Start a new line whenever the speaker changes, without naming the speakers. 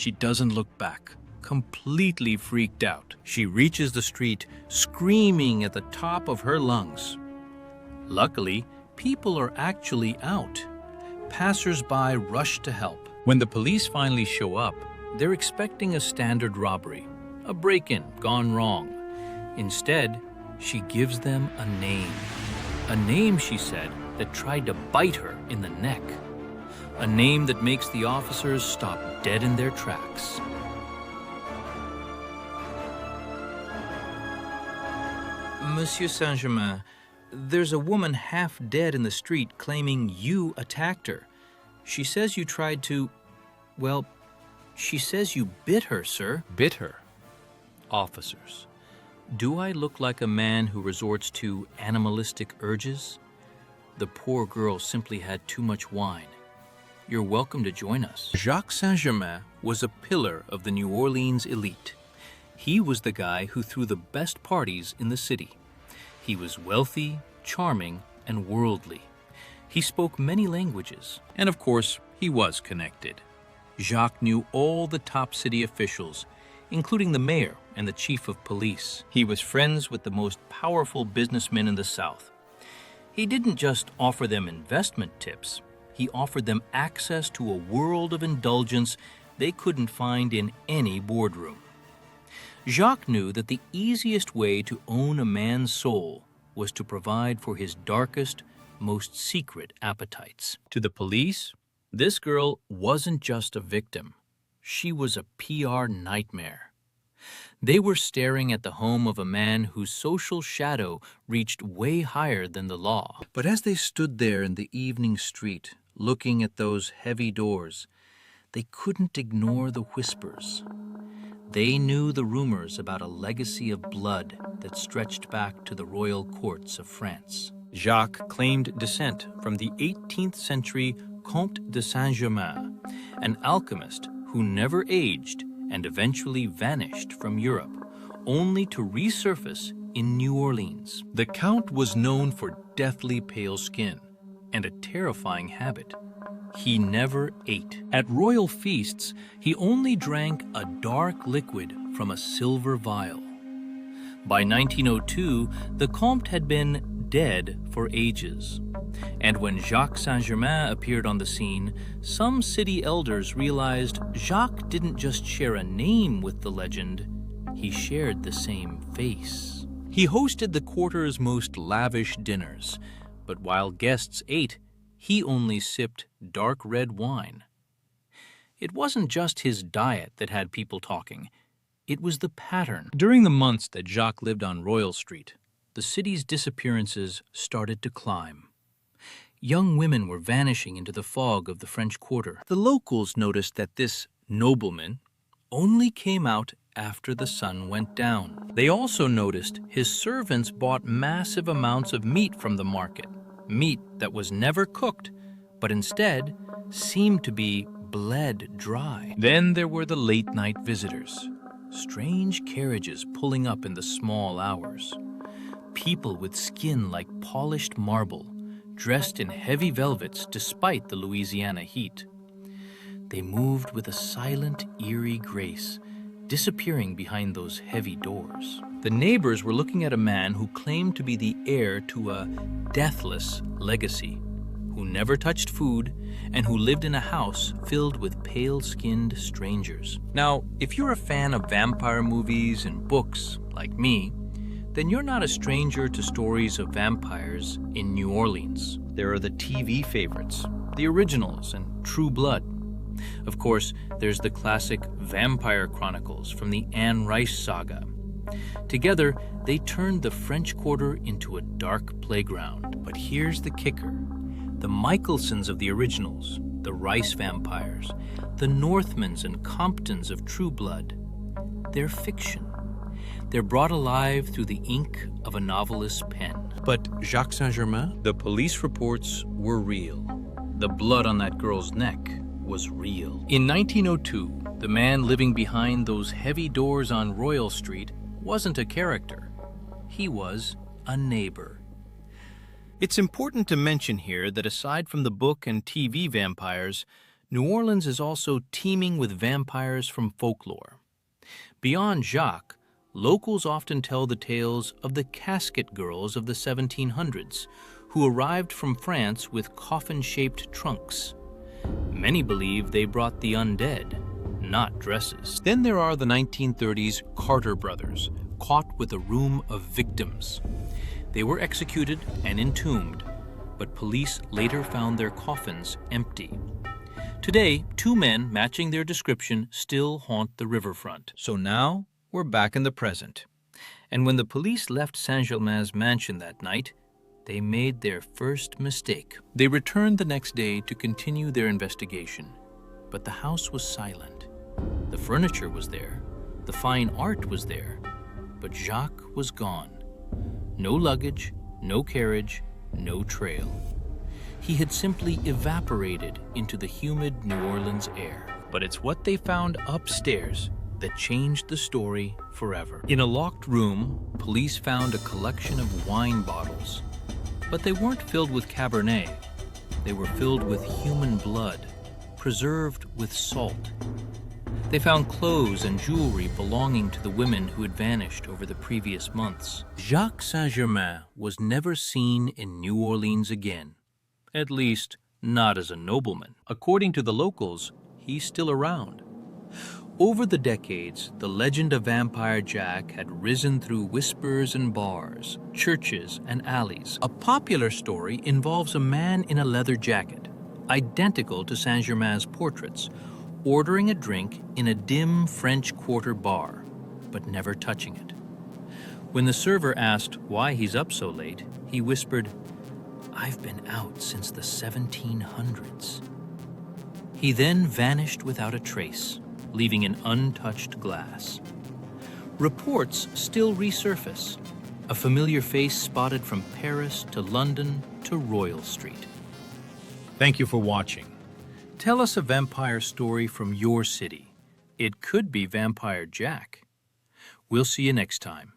She doesn't look back, completely freaked out. She reaches the street, screaming at the top of her lungs. Luckily, people are actually out. Passers-by rush to help. When the police finally show up, they're expecting a standard robbery, a break-in gone wrong. Instead, she gives them a name. A name, she said, that tried to bite her in the neck. A name that makes the officers stop dead in their tracks. Monsieur Saint-Germain, there's a woman half dead in the street claiming you attacked her. She says you tried to, well, she says you bit her, sir. Bit her? Officers, do I look like a man who resorts to animalistic urges? The poor girl simply had too much wine. You're welcome to join us. Jacques Saint-Germain was a pillar of the New Orleans elite. He was the guy who threw the best parties in the city. He was wealthy, charming, and worldly. He spoke many languages, and of course, he was connected. Jacques knew all the top city officials, including the mayor and the chief of police. He was friends with the most powerful businessmen in the South. He didn't just offer them investment tips. He offered them access to a world of indulgence they couldn't find in any boardroom. Jacques knew that the easiest way to own a man's soul was to provide for his darkest, most secret appetites. To the police, this girl wasn't just a victim. She was a PR nightmare. They were staring at the home of a man whose social shadow reached way higher than the law. But as they stood there in the evening street, looking at those heavy doors, they couldn't ignore the whispers. They knew the rumors about a legacy of blood that stretched back to the royal courts of France. Jacques claimed descent from the 18th century Comte de Saint-Germain, an alchemist who never aged and eventually vanished from Europe, only to resurface in New Orleans. The Count was known for deathly pale skin and a terrifying habit. He never ate. At royal feasts, he only drank a dark liquid from a silver vial. By 1902, the Comte had been dead for ages. And when Jacques Saint-Germain appeared on the scene, some city elders realized Jacques didn't just share a name with the legend, he shared the same face. He hosted the quarter's most lavish dinners, but while guests ate, he only sipped dark red wine. It wasn't just his diet that had people talking. It was the pattern. During the months that Jacques lived on Royal Street, the city's disappearances started to climb. Young women were vanishing into the fog of the French Quarter. The locals noticed that this nobleman only came out after the sun went down. They also noticed his servants bought massive amounts of meat from the market, meat that was never cooked, but instead seemed to be bled dry. Then there were the late-night visitors, strange carriages pulling up in the small hours. People with skin like polished marble, dressed in heavy velvets despite the Louisiana heat. They moved with a silent, eerie grace, disappearing behind those heavy doors. The neighbors were looking at a man who claimed to be the heir to a deathless legacy, who never touched food and who lived in a house filled with pale-skinned strangers. Now, if you're a fan of vampire movies and books, like me, then you're not a stranger to stories of vampires in New Orleans. There are the TV favorites, the originals, and True Blood. Of course, there's the classic Vampire Chronicles from the Anne Rice saga. Together, they turned the French Quarter into a dark playground. But here's the kicker. The Michelsons of the originals, the Rice vampires, the Northmans and Comptons of True Blood, they're fiction. They're brought alive through the ink of a novelist's pen. But Jacques Saint-Germain? The police reports were real. The blood on that girl's neck was real. In 1902, the man living behind those heavy doors on Royal Street wasn't a character. He was a neighbor. It's important to mention here that aside from the book and TV vampires, New Orleans is also teeming with vampires from folklore. Beyond Jacques, locals often tell the tales of the casket girls of the 1700s, who arrived from France with coffin-shaped trunks. Many believe they brought the undead, not dresses. Then there are the 1930s Carter brothers, caught with a room of victims. They were executed and entombed, but police later found their coffins empty. Today, two men matching their description still haunt the riverfront. So now, we're back in the present. And when the police left Saint-Germain's mansion that night, they made their first mistake. They returned the next day to continue their investigation, but the house was silent. The furniture was there, the fine art was there, but Jacques was gone. No luggage, no carriage, no trail. He had simply evaporated into the humid New Orleans air. But it's what they found upstairs that changed the story forever. In a locked room, police found a collection of wine bottles. But they weren't filled with Cabernet. They were filled with human blood, preserved with salt. They found clothes and jewelry belonging to the women who had vanished over the previous months. Jacques Saint-Germain was never seen in New Orleans again. At least, not as a nobleman. According to the locals, he's still around. Over the decades, the legend of Vampire Jack had risen through whispers and bars, churches and alleys. A popular story involves a man in a leather jacket, identical to Saint-Germain's portraits, ordering a drink in a dim French Quarter bar, but never touching it. When the server asked why he's up so late, he whispered, "I've been out since the 1700s." He then vanished without a trace, leaving an untouched glass. Reports still resurface, a familiar face spotted from Paris to London to Royal Street. Thank you for watching. Tell us a vampire story from your city. It could be Vampire Jack. We'll see you next time.